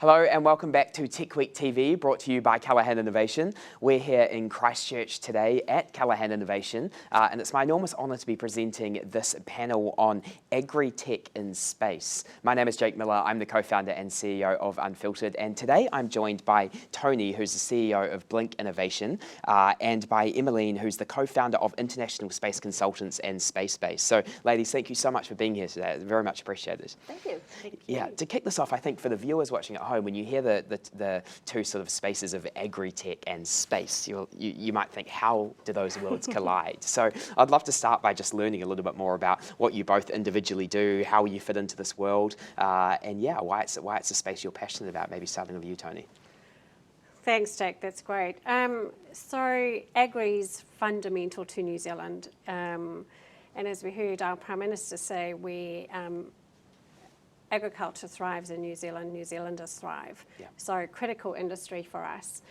Hello and welcome back to Techweek TV, brought to you by Callaghan Innovation. We're here in Christchurch today at Callaghan Innovation, and it's my enormous honour to be presenting this panel on AgriTech in space. My name is Jake Miller, I'm the co-founder and CEO of Unfiltered, and today I'm joined by Tony, who's the CEO of Blink Innovation, and by Emmeline, who's the co-founder of International Space Consultants and SpaceBase. So ladies, thank you so much for being here today, I very much appreciate it. Thank you. Yeah, to kick this off, I think for the viewers watching at home, when you hear the two sort of spaces of AgriTech and space, you might think, how do those worlds collide? So I'd love to start by just learning a little bit more about what you both individually do, how you fit into this world, and yeah, why it's a space you're passionate about. Maybe starting with you, Tony. Thanks, Jack. That's great. So agri's fundamental to New Zealand, and as we heard our Prime Minister say, agriculture thrives in New Zealand, New Zealanders thrive. Yeah. So critical industry for us.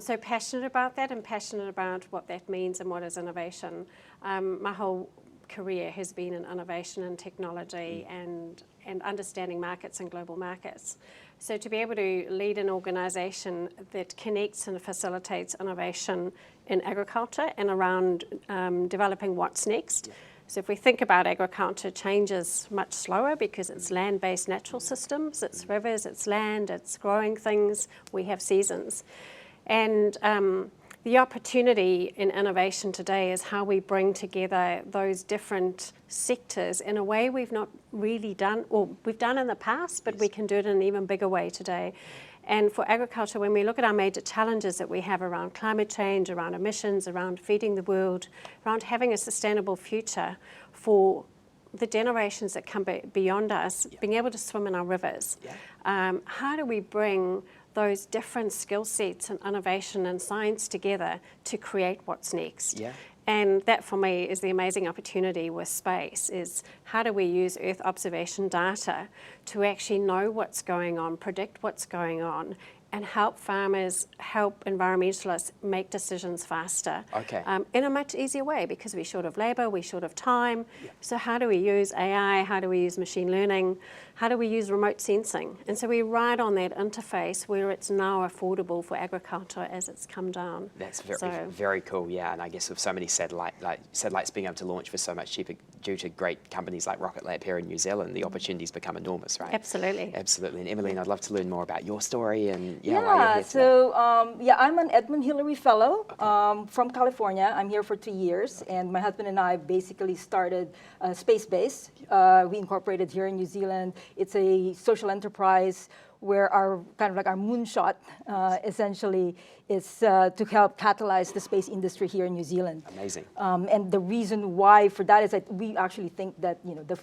So passionate about that and passionate about what that means and what is innovation. My whole career has been in innovation and technology and understanding markets and global markets. So to be able to lead an organisation that connects and facilitates innovation in agriculture and around developing what's next. Yeah. So if we think about agriculture, change is much slower because it's land-based natural systems, it's rivers, it's land, it's growing things, we have seasons. And the opportunity in innovation today is how we bring together those different sectors in a way we've not really done, or we've done in the past, but we can do it in an even bigger way today. And for agriculture, when we look at our major challenges that we have around climate change, around emissions, around feeding the world, around having a sustainable future for the generations that come beyond us, being able to swim in our rivers, how do we bring those different skill sets and innovation and science together to create what's next? Yeah. And that for me is the amazing opportunity with space, is how do we use Earth observation data to actually know what's going on, predict what's going on, and help farmers, help environmentalists make decisions faster in a much easier way, because we're short of labour, we're short of time. Yeah. So how do we use AI, how do we use machine learning, how do we use remote sensing? And so we ride on that interface where it's now affordable for agriculture as it's come down. That's very cool, yeah. And I guess with so many satellites being able to launch for so much cheaper due to great companies like Rocket Lab here in New Zealand, the opportunities become enormous, right? Absolutely. Absolutely. And Emmeline, I'd love to learn more about your story and why you're here today. I'm an Edmund Hillary Fellow from California. I'm here for 2 years, and my husband and I basically started SpaceBase. We incorporated here in New Zealand. It's a social enterprise where our moonshot essentially is to help catalyze the space industry here in New Zealand. Amazing. And the reason why for that is that we actually think that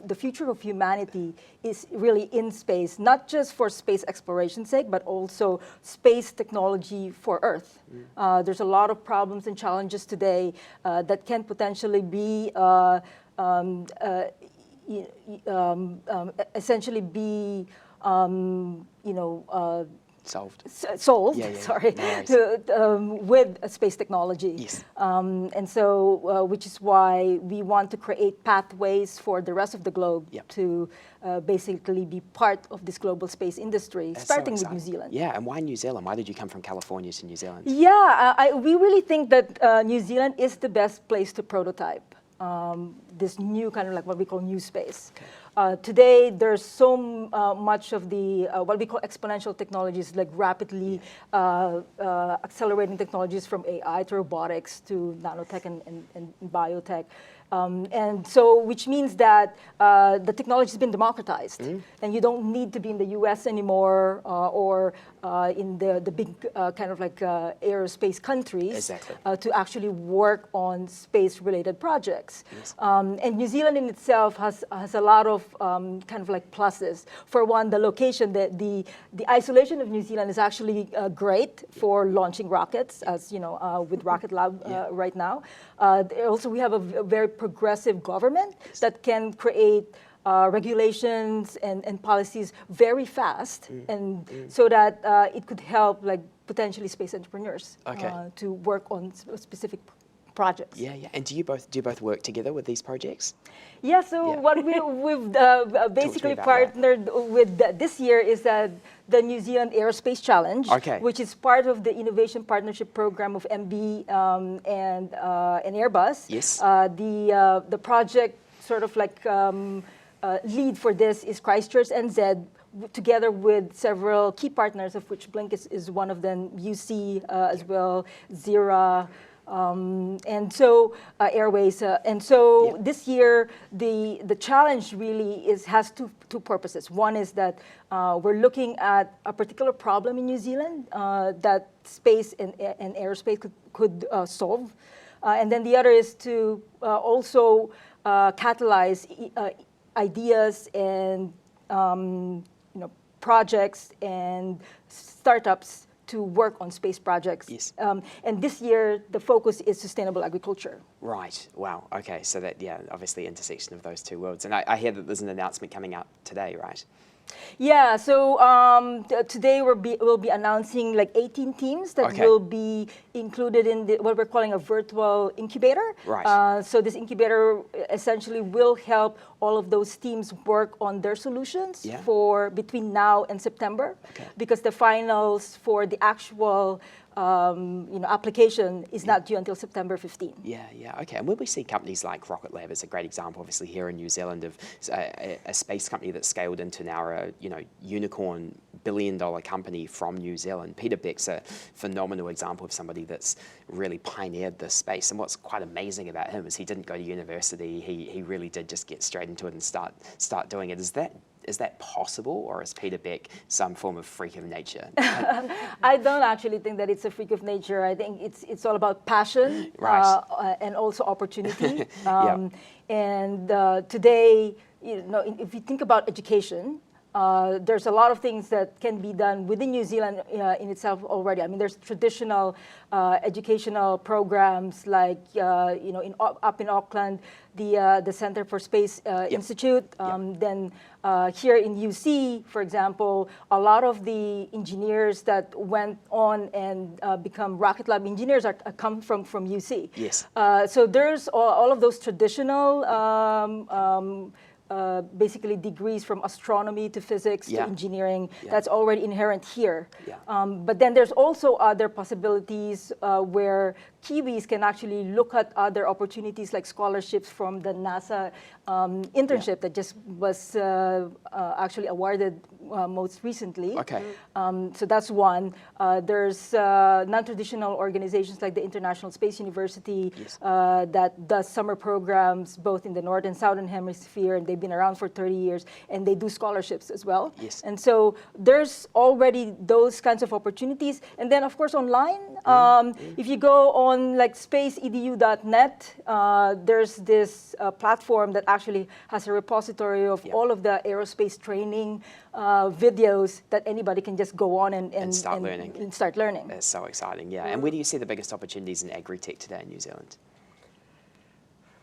the future of humanity is really in space, not just for space exploration's sake, but also space technology for Earth. There's a lot of problems and challenges today that can potentially be essentially be solved. With space technology. Yes. And so, which is why we want to create pathways for the rest of the globe to basically be part of this global space industry, starting with New Zealand. Yeah, and why New Zealand? Why did you come from California to New Zealand? Yeah, we really think that New Zealand is the best place to prototype this new what we call new space. Okay. Today, there's so much of the what we call exponential technologies, like rapidly accelerating technologies from AI to robotics to nanotech and biotech. And so, which means that the technology has been democratized, and you don't need to be in the U.S. anymore or in the big aerospace countries to actually work on space-related projects. Yes. And New Zealand in itself has a lot of pluses. For one, the location, the isolation of New Zealand is actually great for launching rockets, as you know, with Rocket Lab right now. Also, we have a very progressive government that can create regulations and policies very fast, and so that it could help potentially space entrepreneurs to work on specific projects. Yeah, yeah. And do you both work together with these projects? Yeah, so Yeah. what we've basically about partnered with this year is the New Zealand Aerospace Challenge, Okay. which is part of the Innovation Partnership Program of MB and Airbus. Yes. The project sort of like lead for this is Christchurch NZ, together with several key partners, of which Blink is one of them, UC as well, Zira, and so Airways. And so this year, the challenge really has two purposes. One is that we're looking at a particular problem in New Zealand that space and aerospace could solve. And then the other is to also catalyze ideas and projects and startups to work on space projects. Yes. And this year, the focus is sustainable agriculture. Right. Wow. Okay. So that, yeah, obviously intersection of those two worlds. And I hear that there's an announcement coming out today, right? Yeah, so today we'll be announcing like 18 teams that will be included in what we're calling a virtual incubator. Right. So this incubator essentially will help all of those teams work on their solutions for between now and September, because the finals for the actual application is not due until September 15. Yeah, yeah, okay. And when we see companies like Rocket Lab as a great example, obviously here in New Zealand, of a space company that's scaled into now a unicorn billion-dollar company from New Zealand. Peter Beck's a phenomenal example of somebody that's really pioneered this space. And what's quite amazing about him is he didn't go to university. He really did just get straight into it and start doing it. Is that possible, or is Peter Beck some form of freak of nature? I don't actually think that it's a freak of nature. I think it's all about passion and also opportunity. And today, if you think about education, there's a lot of things that can be done within New Zealand in itself already. I mean, there's traditional educational programs like up in Auckland, the Center for Space Institute. Then here in UC, for example, a lot of the engineers that went on and become Rocket Lab engineers come from UC. Yes. So there's all of those traditional basically degrees from astronomy to physics to engineering. That's already inherent here. But then there's also other possibilities where Kiwis can actually look at other opportunities like scholarships from the NASA internship that just was actually awarded most recently. Okay. So that's one. There's non-traditional organizations like the International Space University that does summer programs both in the North and Southern Hemisphere, and they've been around for 30 years, and they do scholarships as well. Yes. And so there's already those kinds of opportunities. And then, of course, online, if you go on like spaceedu.net, there's this platform that actually has a repository of all of the aerospace training videos that anybody can just go on and start learning. And start learning. That's so exciting, yeah. And where do you see the biggest opportunities in AgriTech today in New Zealand?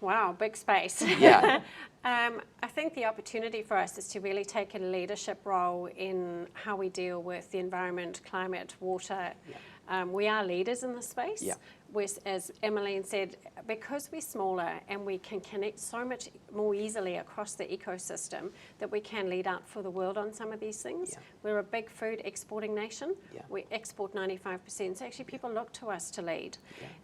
Wow, big space. Yeah. I think the opportunity for us is to really take a leadership role in how we deal with the environment, climate, water. We are leaders in this space. As Emmeline said, because we're smaller and we can connect so much more easily across the ecosystem, that we can lead out for the world on some of these things. We're a big food exporting nation. We export 95%, so actually people look to us to lead.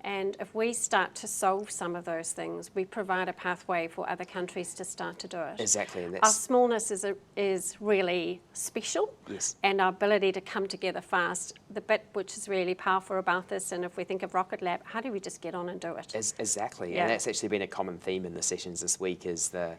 And if we start to solve some of those things, we provide a pathway for other countries to start to do it. Exactly. And our smallness is really special, and our ability to come together fast. The bit which is really powerful about this, and if we think of Rocket Lab, how do we just get on and do it? Exactly, and that's actually been a common theme in the sessions this week, is the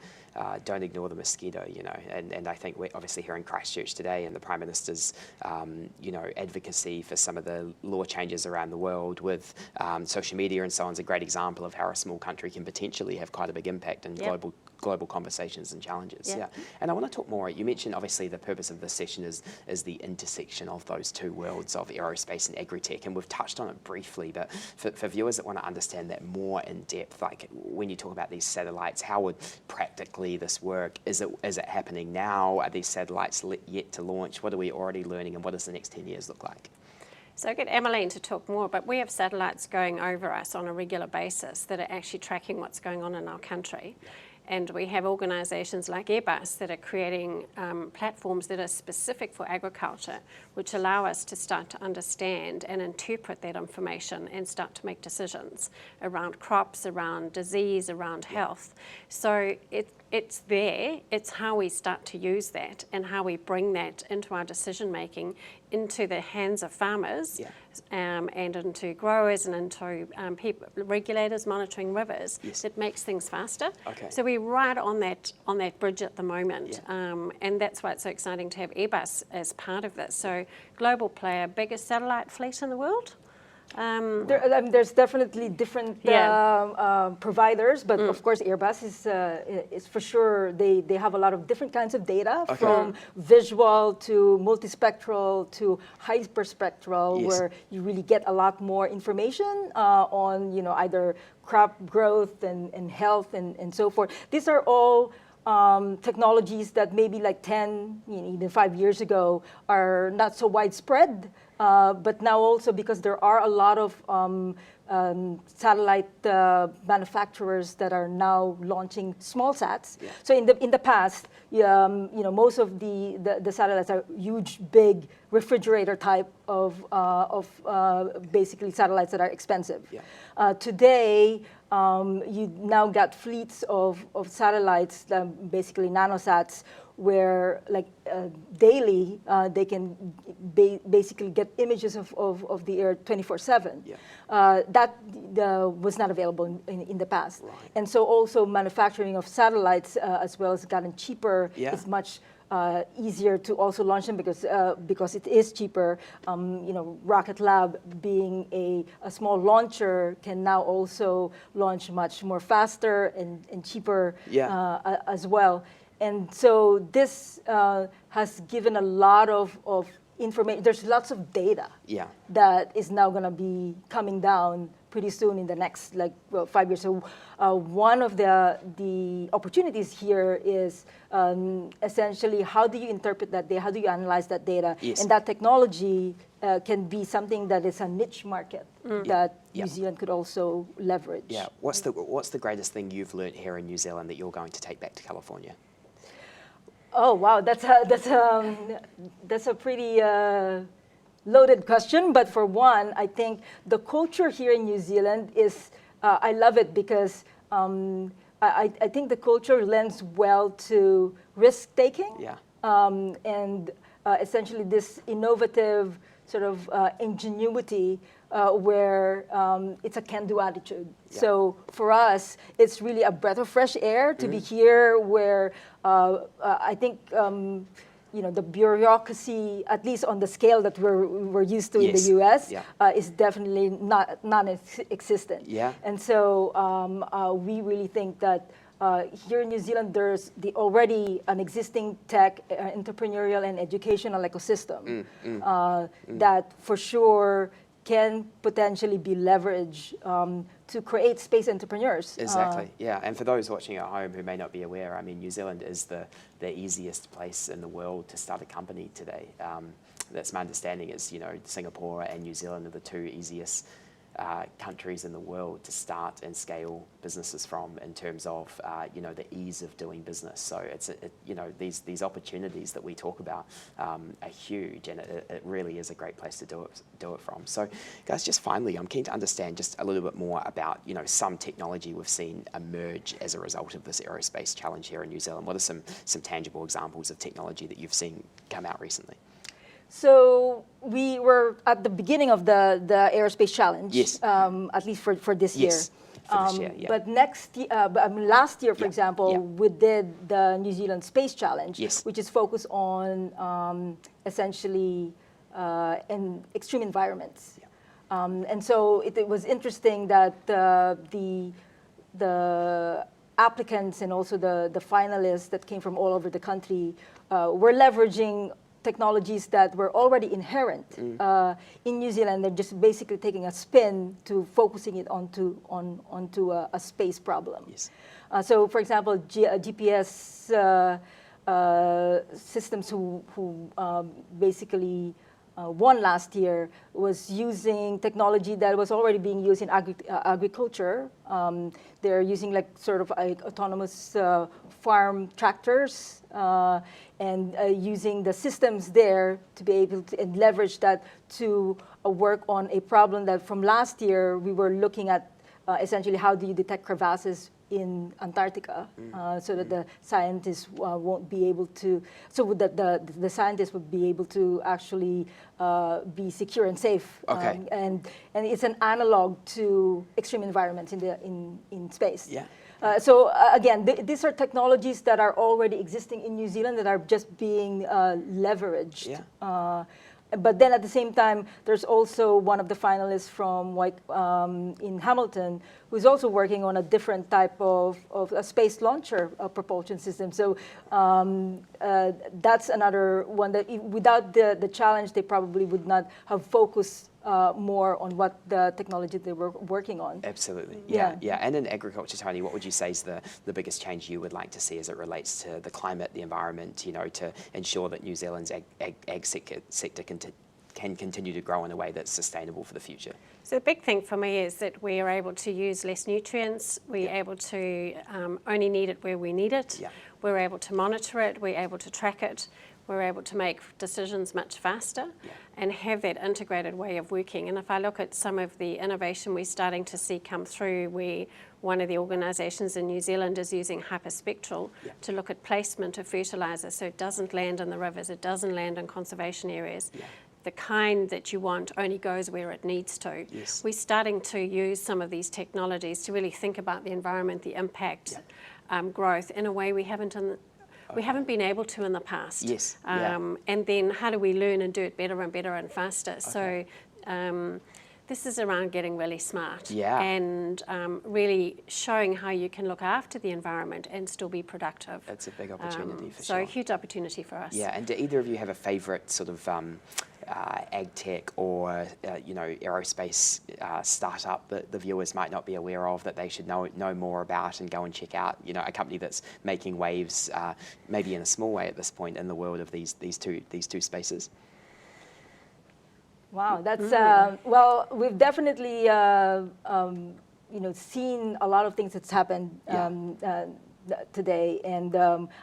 don't ignore the mosquito, and I think we're obviously here in Christchurch today, and the Prime Minister's advocacy for some of the law changes around the world with social media and so on is a great example of how a small country can potentially have quite a big impact in global conversations and challenges. And I want to talk more. You mentioned obviously the purpose of this session is the intersection of those two worlds of aerospace and agri-tech, and we've touched on it briefly, but for viewers that want to understand that more in depth, like when you talk about these satellites, how would practically this work? Is it happening now? Are these satellites yet to launch? What are we already learning, and what does the next 10 years look like? So I'll get Emmeline to talk more, but we have satellites going over us on a regular basis that are actually tracking what's going on in our country. And we have organisations like Airbus that are creating platforms that are specific for agriculture, which allow us to start to understand and interpret that information and start to make decisions around crops, around disease, around health. So it's there, it's how we start to use that and how we bring that into our decision making, into the hands of farmers, and into growers and into regulators monitoring rivers. That makes things faster. So we're right on that bridge at the moment, and that's why it's so exciting to have Airbus as part of this. So global player, biggest satellite fleet in the world. There's definitely different providers, but of course Airbus is for sure, they have a lot of different kinds of data, from visual to multispectral to hyperspectral, where you really get a lot more information on either crop growth and health and so forth. These are all technologies that maybe like 10, even 5 years ago are not so widespread. But now also, because there are a lot of satellite manufacturers that are now launching small sats. So in the past, most of the satellites are huge, big refrigerator type of basically satellites that are expensive. Today, you now got fleets of satellites, basically nanosats, where like daily they can basically get images of the Earth 24/7. That was not available in the past. And so also manufacturing of satellites as well has gotten cheaper. It's much easier to also launch them because it is cheaper. Rocket Lab, being a small launcher, can now also launch much more faster and cheaper as well. And so this has given a lot of information. There's lots of data that is now going to be coming down pretty soon in the next 5 years. So one of the opportunities here is essentially, how do you interpret that data? How do you analyze that data? And that technology can be something that is a niche market that New Zealand could also leverage. What's the greatest thing you've learned here in New Zealand that you're going to take back to California? Oh wow, that's a pretty loaded question. But for one, I think the culture here in New Zealand is I love it because I think the culture lends well to risk taking and essentially this innovative sort of ingenuity where it's a can-do attitude. So for us, it's really a breath of fresh air to be here, where I think the bureaucracy, at least on the scale that we're used to in the U.S., is definitely not non-existent. And so we really think that here in New Zealand, there's already an existing tech, entrepreneurial, and educational ecosystem that for sure can potentially be leveraged to create space entrepreneurs. Exactly, and for those watching at home who may not be aware, I mean, New Zealand is the easiest place in the world to start a company today. That's my understanding is, Singapore and New Zealand are the two easiest countries in the world to start and scale businesses from, in terms of the ease of doing business. So it's these opportunities that we talk about are huge, and it really is a great place to do it from. So guys, just finally, I'm keen to understand just a little bit more about some technology we've seen emerge as a result of this aerospace challenge here in New Zealand. What are some tangible examples of technology that you've seen come out recently? So we were at the beginning of the Aerospace Challenge, at least for this year. For this year, But last year, for example, we did the New Zealand Space Challenge, which is focused on essentially in extreme environments. And so it was interesting that the applicants and also the finalists that came from all over the country were leveraging technologies that were already inherent in New Zealand. They're just basically taking a spin to focusing it onto a space problem. So, for example, GPS systems who basically won last year was using technology that was already being used in agriculture. They're using like sort of like autonomous farm tractors and using the systems there to be able to and leverage that to work on a problem that from last year we were looking at essentially how do you detect crevasses in Antarctica, so that the scientists won't be able to, so that the scientists would be able to actually be secure and safe. Okay. And it's an analog to extreme environments in space. Yeah. So again, these are technologies that are already existing in New Zealand that are just being leveraged. Yeah. But then at the same time, there's also one of the finalists from in Hamilton who's also working on a different type of a space launcher propulsion system. So that's another one that without the challenge, they probably would not have focused more on what the technology they were working on. Absolutely. Yeah. And in agriculture, Tony, what would you say is the biggest change you would like to see as it relates to the climate, the environment, to ensure that New Zealand's ag sector can continue to grow in a way that's sustainable for the future? So the big thing for me is that we are able to use less nutrients. We're able to only need it where we need it. Yeah. We're able to monitor it. We're able to track it. We're able to make decisions much faster and have that integrated way of working. And if I look at some of the innovation we're starting to see come through, where one of the organisations in New Zealand is using hyperspectral to look at placement of fertiliser, so it doesn't land in the rivers, it doesn't land in conservation areas. The kind that you want only goes where it needs to. Yes. We're starting to use some of these technologies to really think about the environment, the impact, growth in a way we haven't been able to in the past. Yes. And then how do we learn and do it better and better and faster? Okay. So this is around getting really smart and really showing how you can look after the environment and still be productive. It's a big opportunity for sure. So a huge opportunity for us. Yeah, and do either of you have a favourite sort of AgTech or aerospace startup that the viewers might not be aware of that they should know more about and go and check out? A company that's making waves, maybe in a small way at this point in the world of these two spaces. Wow, that's well, we've definitely seen a lot of things that's happened today, and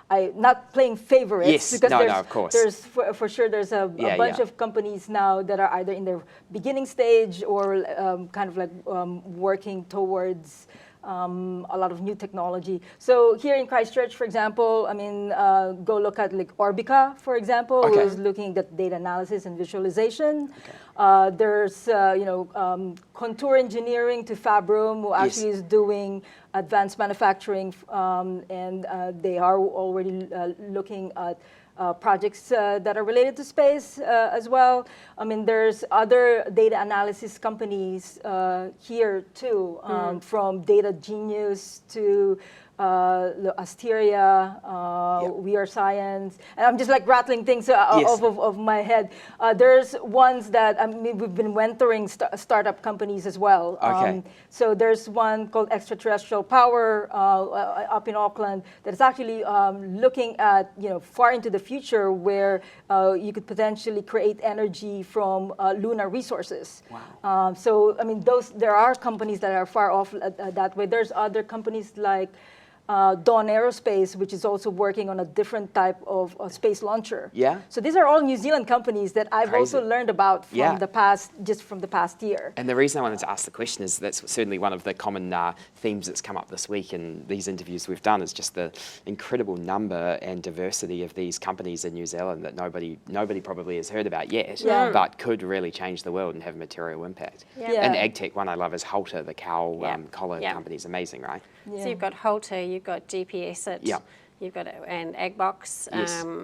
I not playing favorites because of course. There's for sure there's a bunch of companies now that are either in their beginning stage or kind of like working towards a lot of new technology. So here in Christchurch, for example, I mean, go look at like Orbica, for example, who is looking at data analysis and visualization. There's Contour Engineering to Fabrum, who actually is doing advanced manufacturing, and they are already looking at projects that are related to space as well. I mean, there's other data analysis companies here too, from Data Genius to Asteria, We Are Science, and I'm just like rattling things off of my head. There's ones that we've been mentoring startup companies as well. So there's one called Extraterrestrial Power up in Auckland that is actually looking at far into the future where you could potentially create energy from lunar resources. Wow. So I mean, there are companies that are far off that way. There's other companies like Dawn Aerospace, which is also working on a different type of space launcher. Yeah. So these are all New Zealand companies that I've also learned about from the past year. And the reason I wanted to ask the question is that's certainly one of the common themes that's come up this week in these interviews we've done is just the incredible number and diversity of these companies in New Zealand that nobody probably has heard about yet, but could really change the world and have a material impact. And AgTech, one I love is Halter, the cow collar company is amazing, right? So you've got Halter, you've got GPS you've got and Agbox.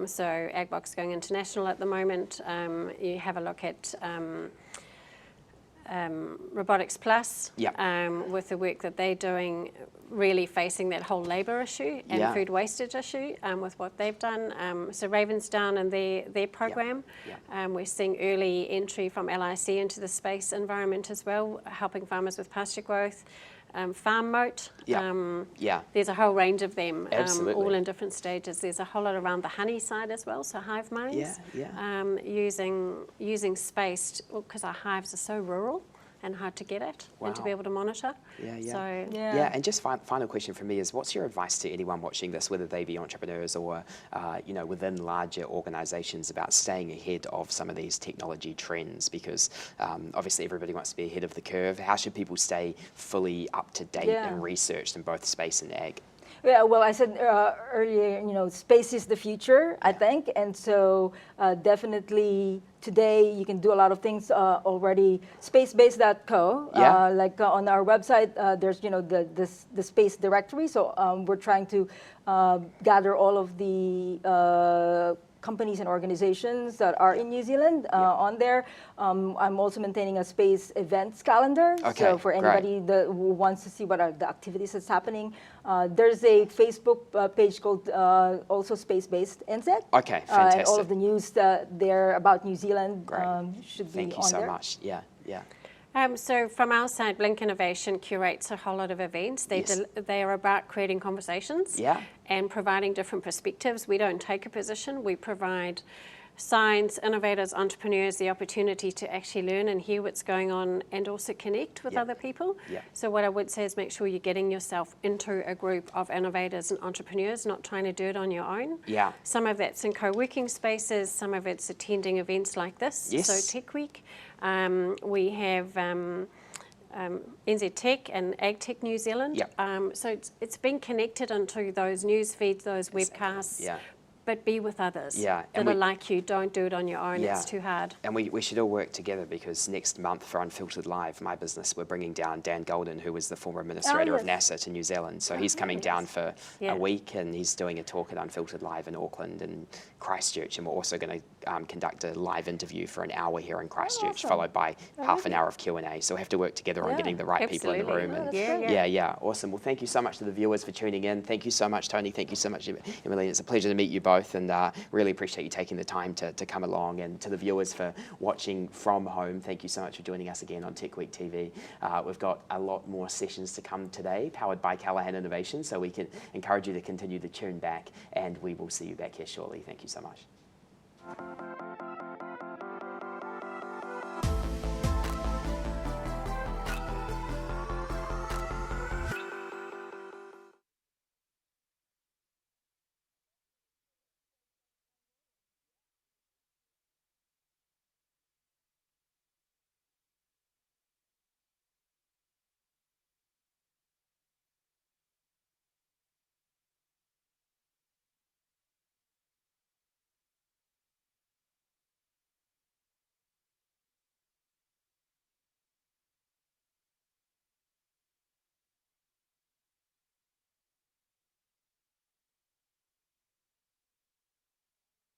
So Agbox going international at the moment. You have a look at Robotics Plus with the work that they're doing, really facing that whole labour issue and food wastage issue with what they've done. So Ravensdown and their program, we're seeing early entry from LIC into the space environment as well, helping farmers with pasture growth. farm moat. Yeah. There's a whole range of them, Absolutely. all in different stages. There's a whole lot around the honey side as well, so hive minds. Using space, because our hives are so rural and hard to get at and to be able to monitor. And just final question from me is, what's your advice to anyone watching this, whether they be entrepreneurs or within larger organisations, about staying ahead of some of these technology trends? Because obviously everybody wants to be ahead of the curve. How should people stay fully up to date and researched in both space and ag? Yeah, well, I said earlier, space is the future, I think, and so definitely today you can do a lot of things already. SpaceBase.co, like on our website, there's the space directory. So we're trying to gather all of the companies and organizations that are in New Zealand on there. I'm also maintaining a space events calendar. So for anybody that wants to see what are the activities that's happening, there's a Facebook page called also SpaceBase NZ. Okay, fantastic. And all of the news there about New Zealand should be on there. Thank you so much. Yeah. So from our side, Blink Innovation curates a whole lot of events. They are about creating conversations and providing different perspectives. We don't take a position. We provide science, innovators, entrepreneurs the opportunity to actually learn and hear what's going on and also connect with other people. So what I would say is make sure you're getting yourself into a group of innovators and entrepreneurs, not trying to do it on your own. Some of that's in co-working spaces, some of it's attending events like this, so Techweek. We have NZ Tech and AgTech New Zealand. So it's been connected into those news feeds, those webcasts. But be with others that are like you. Don't do it on your own. It's too hard. And we should all work together, because next month for Unfiltered Live, my business, we're bringing down Dan Golden, who was the former administrator of NASA to New Zealand. So he's coming down for a week, and he's doing a talk at Unfiltered Live in Auckland and Christchurch. And we're also going to conduct a live interview for an hour here in Christchurch, followed by half an hour of Q&A. So we have to work together on getting the right people in the room. And awesome. Well, thank you so much to the viewers for tuning in. Thank you so much, Tony. Thank you so much, Emily. It's a pleasure to meet you both. And really appreciate you taking the time to come along. And to the viewers for watching from home, thank you so much for joining us again on Techweek TV. We've got a lot more sessions to come today, powered by Callaghan Innovation, so we can encourage you to continue to tune back, and we will see you back here shortly. Thank you so much.